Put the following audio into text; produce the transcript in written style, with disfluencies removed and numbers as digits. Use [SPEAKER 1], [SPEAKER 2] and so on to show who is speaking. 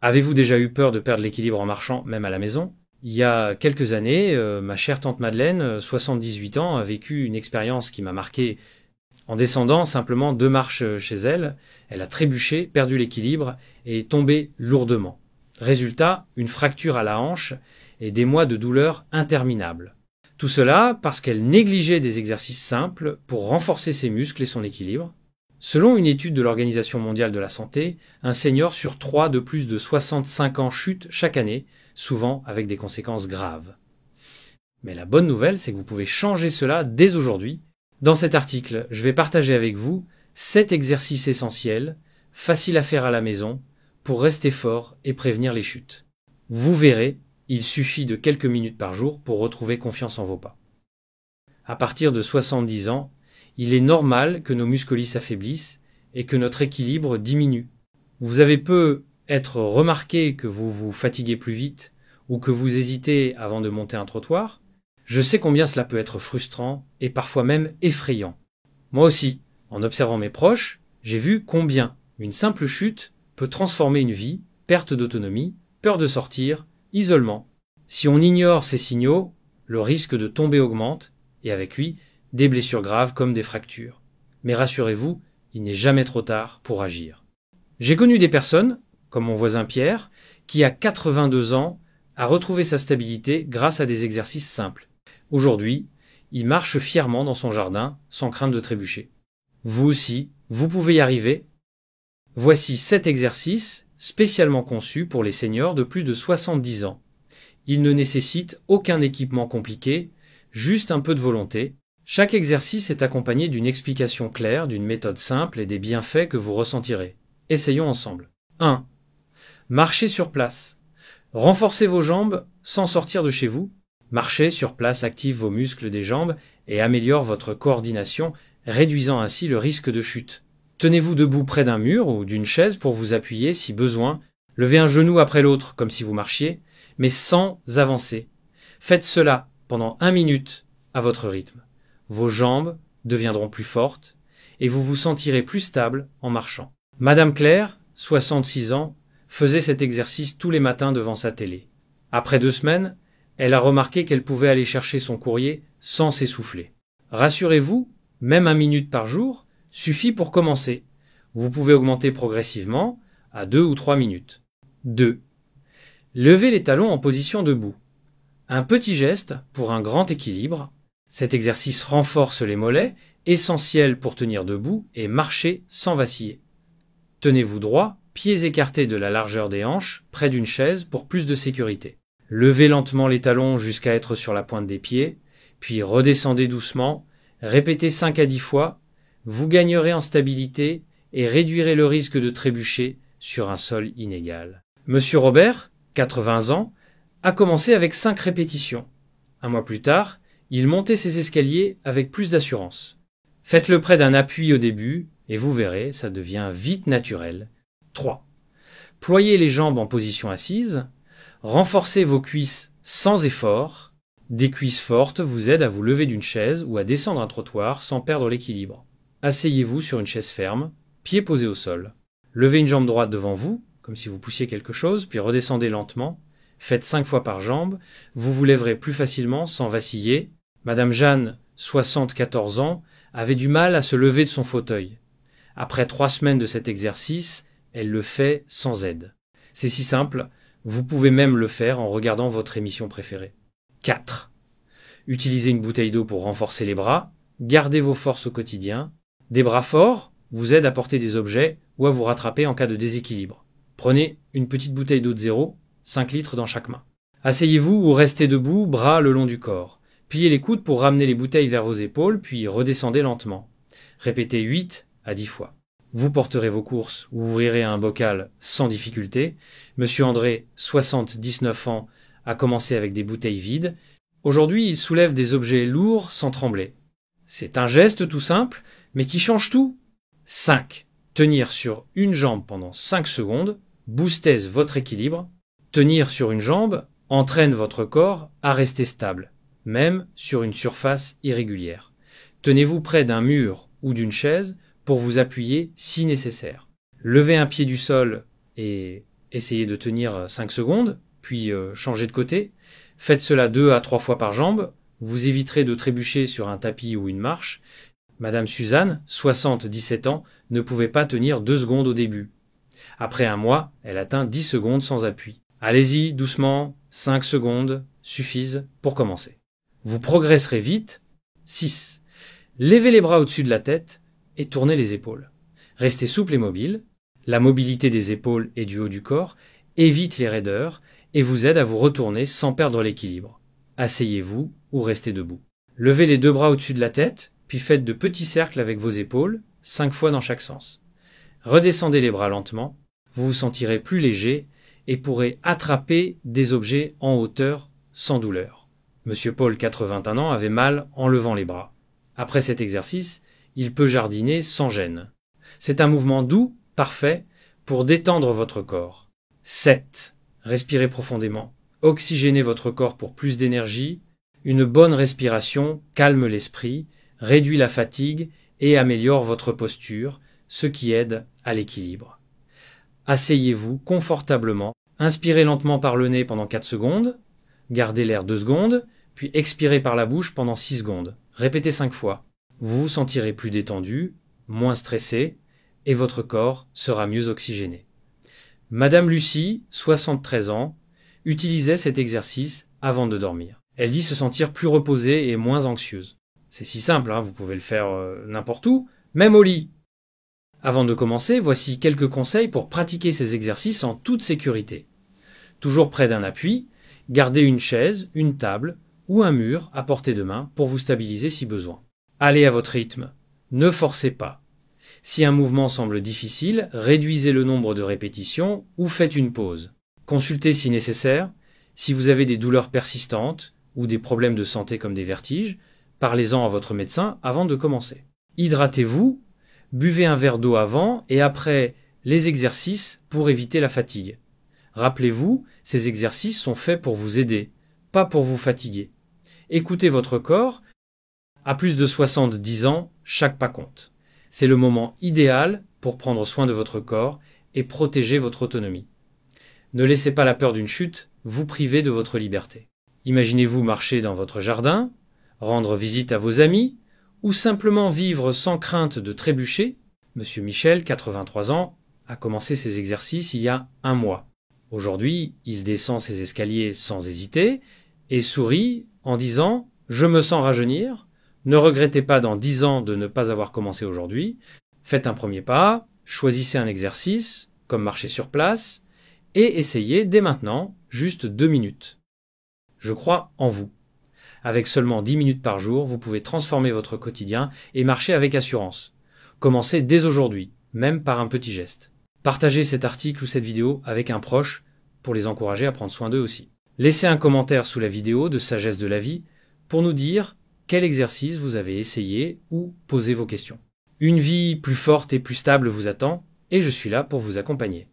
[SPEAKER 1] Avez-vous déjà eu peur de perdre l'équilibre en marchant, même à la maison? Il y a quelques années, ma chère tante Madeleine, 78 ans, a vécu une expérience qui m'a marqué. En descendant simplement 2 marches chez elle, elle a trébuché, perdu l'équilibre et est tombée lourdement. Résultat, une fracture à la hanche et des mois de douleur interminables. Tout cela parce qu'elle négligeait des exercices simples pour renforcer ses muscles et son équilibre. Selon une étude de l'Organisation mondiale de la santé, un senior sur 3 de plus de 65 ans chute chaque année, souvent avec des conséquences graves. Mais la bonne nouvelle, c'est que vous pouvez changer cela dès aujourd'hui. Dans cet article, je vais partager avec vous 7 exercices essentiels, faciles à faire à la maison, pour rester fort et prévenir les chutes. Vous verrez, il suffit de quelques minutes par jour pour retrouver confiance en vos pas. À partir de 70 ans, il est normal que nos muscles s'affaiblissent et que notre équilibre diminue. Vous avez peut-être remarqué que vous vous fatiguez plus vite ou que vous hésitez avant de monter un trottoir. Je sais combien cela peut être frustrant et parfois même effrayant. Moi aussi, en observant mes proches, j'ai vu combien une simple chute peut transformer une vie, perte d'autonomie, peur de sortir, isolement. Si on ignore ces signaux, le risque de tomber augmente et avec lui, des blessures graves comme des fractures. Mais rassurez-vous, il n'est jamais trop tard pour agir. J'ai connu des personnes, comme mon voisin Pierre, qui à 82 ans a retrouvé sa stabilité grâce à des exercices simples. Aujourd'hui, il marche fièrement dans son jardin sans crainte de trébucher. Vous aussi, vous pouvez y arriver. Voici 7 exercices spécialement conçus pour les seniors de plus de 70 ans. Ils ne nécessitent aucun équipement compliqué, juste un peu de volonté. Chaque exercice est accompagné d'une explication claire, d'une méthode simple et des bienfaits que vous ressentirez. Essayons ensemble. 1. Marchez sur place. Renforcez vos jambes sans sortir de chez vous. Marcher sur place active vos muscles des jambes et améliore votre coordination, réduisant ainsi le risque de chute. Tenez-vous debout près d'un mur ou d'une chaise pour vous appuyer si besoin. Levez un genou après l'autre comme si vous marchiez, mais sans avancer. Faites cela pendant 1 minute à votre rythme. Vos jambes deviendront plus fortes et vous vous sentirez plus stable en marchant. Madame Claire, 66 ans, faisait cet exercice tous les matins devant sa télé. Après 2 semaines, elle a remarqué qu'elle pouvait aller chercher son courrier sans s'essouffler. Rassurez-vous, même 1 minute par jour suffit pour commencer. Vous pouvez augmenter progressivement à 2 ou 3 minutes. 2. Levez les talons en position debout. Un petit geste pour un grand équilibre. Cet exercice renforce les mollets, essentiels pour tenir debout et marcher sans vaciller. Tenez-vous droit, pieds écartés de la largeur des hanches, près d'une chaise pour plus de sécurité. Levez lentement les talons jusqu'à être sur la pointe des pieds, puis redescendez doucement, répétez 5 à 10 fois, vous gagnerez en stabilité et réduirez le risque de trébucher sur un sol inégal. Monsieur Robert, 80 ans, a commencé avec 5 répétitions. 1 mois plus tard, il montait ses escaliers avec plus d'assurance. Faites-le près d'un appui au début, et vous verrez, ça devient vite naturel. 3. Ployez les jambes en position assise. Renforcez vos cuisses sans effort. Des cuisses fortes vous aident à vous lever d'une chaise ou à descendre un trottoir sans perdre l'équilibre. Asseyez-vous sur une chaise ferme, pieds posés au sol. Levez une jambe droite devant vous, comme si vous poussiez quelque chose, puis redescendez lentement. Faites 5 fois par jambe. Vous vous lèverez plus facilement sans vaciller. Madame Jeanne, 74 ans, avait du mal à se lever de son fauteuil. Après 3 semaines de cet exercice, elle le fait sans aide. C'est si simple, vous pouvez même le faire en regardant votre émission préférée. 4. Utilisez une bouteille d'eau pour renforcer les bras. Gardez vos forces au quotidien. Des bras forts vous aident à porter des objets ou à vous rattraper en cas de déséquilibre. Prenez une petite bouteille d'eau de 0, 5 litres dans chaque main. Asseyez-vous ou restez debout, bras le long du corps. Pliez les coudes pour ramener les bouteilles vers vos épaules, puis redescendez lentement. Répétez 8 à 10 fois. Vous porterez vos courses ou ouvrirez un bocal sans difficulté. Monsieur André, 79 ans, a commencé avec des bouteilles vides. Aujourd'hui, il soulève des objets lourds sans trembler. C'est un geste tout simple, mais qui change tout. 5. Tenir sur une jambe pendant 5 secondes boostez votre équilibre. Tenir sur une jambe entraîne votre corps à rester stable, même sur une surface irrégulière. Tenez-vous près d'un mur ou d'une chaise pour vous appuyer si nécessaire. Levez un pied du sol et essayez de tenir 5 secondes, puis changez de côté. Faites cela 2 à 3 fois par jambe. Vous éviterez de trébucher sur un tapis ou une marche. Madame Suzanne, 77 ans, ne pouvait pas tenir 2 secondes au début. Après un mois, elle atteint 10 secondes sans appui. Allez-y, doucement, 5 secondes suffisent pour commencer. Vous progresserez vite. 6. Levez les bras au-dessus de la tête et tournez les épaules. Restez souple et mobile. La mobilité des épaules et du haut du corps évite les raideurs et vous aide à vous retourner sans perdre l'équilibre. Asseyez-vous ou restez debout. Levez les 2 bras au-dessus de la tête, puis faites de petits cercles avec vos épaules, 5 fois dans chaque sens. Redescendez les bras lentement, vous vous sentirez plus léger et pourrez attraper des objets en hauteur sans douleur. Monsieur Paul, 81 ans, avait mal en levant les bras. Après cet exercice, il peut jardiner sans gêne. C'est un mouvement doux, parfait, pour détendre votre corps. 7. Respirez profondément. Oxygénez votre corps pour plus d'énergie. Une bonne respiration calme l'esprit, réduit la fatigue et améliore votre posture, ce qui aide à l'équilibre. Asseyez-vous confortablement. Inspirez lentement par le nez pendant 4 secondes. Gardez l'air 2 secondes, puis expirez par la bouche pendant 6 secondes. Répétez 5 fois. Vous vous sentirez plus détendu, moins stressé, et votre corps sera mieux oxygéné. Madame Lucie, 73 ans, utilisait cet exercice avant de dormir. Elle dit se sentir plus reposée et moins anxieuse. C'est si simple, hein, vous pouvez le faire n'importe où, même au lit. Avant de commencer, voici quelques conseils pour pratiquer ces exercices en toute sécurité. Toujours près d'un appui, gardez une chaise, une table ou un mur à portée de main pour vous stabiliser si besoin. Allez à votre rythme, ne forcez pas. Si un mouvement semble difficile, réduisez le nombre de répétitions ou faites une pause. Consultez si nécessaire. Si vous avez des douleurs persistantes ou des problèmes de santé comme des vertiges, parlez-en à votre médecin avant de commencer. Hydratez-vous, buvez un verre d'eau avant et après les exercices pour éviter la fatigue. Rappelez-vous, ces exercices sont faits pour vous aider, pas pour vous fatiguer. Écoutez votre corps. À plus de 70 ans, chaque pas compte. C'est le moment idéal pour prendre soin de votre corps et protéger votre autonomie. Ne laissez pas la peur d'une chute vous priver de votre liberté. Imaginez-vous marcher dans votre jardin, rendre visite à vos amis, ou simplement vivre sans crainte de trébucher. Monsieur Michel, 83 ans, a commencé ses exercices il y a 1 mois. Aujourd'hui, il descend ses escaliers sans hésiter et sourit en disant « Je me sens rajeunir ». Ne regrettez pas dans 10 ans de ne pas avoir commencé aujourd'hui. Faites un premier pas, choisissez un exercice, comme marcher sur place, et essayez dès maintenant, juste 2 minutes. Je crois en vous. Avec seulement 10 minutes par jour, vous pouvez transformer votre quotidien et marcher avec assurance. Commencez dès aujourd'hui, même par un petit geste. Partagez cet article ou cette vidéo avec un proche pour les encourager à prendre soin d'eux aussi. Laissez un commentaire sous la vidéo de Sagesse de la vie pour nous dire quel exercice vous avez essayé ou posez vos questions. Une vie plus forte et plus stable vous attend et je suis là pour vous accompagner.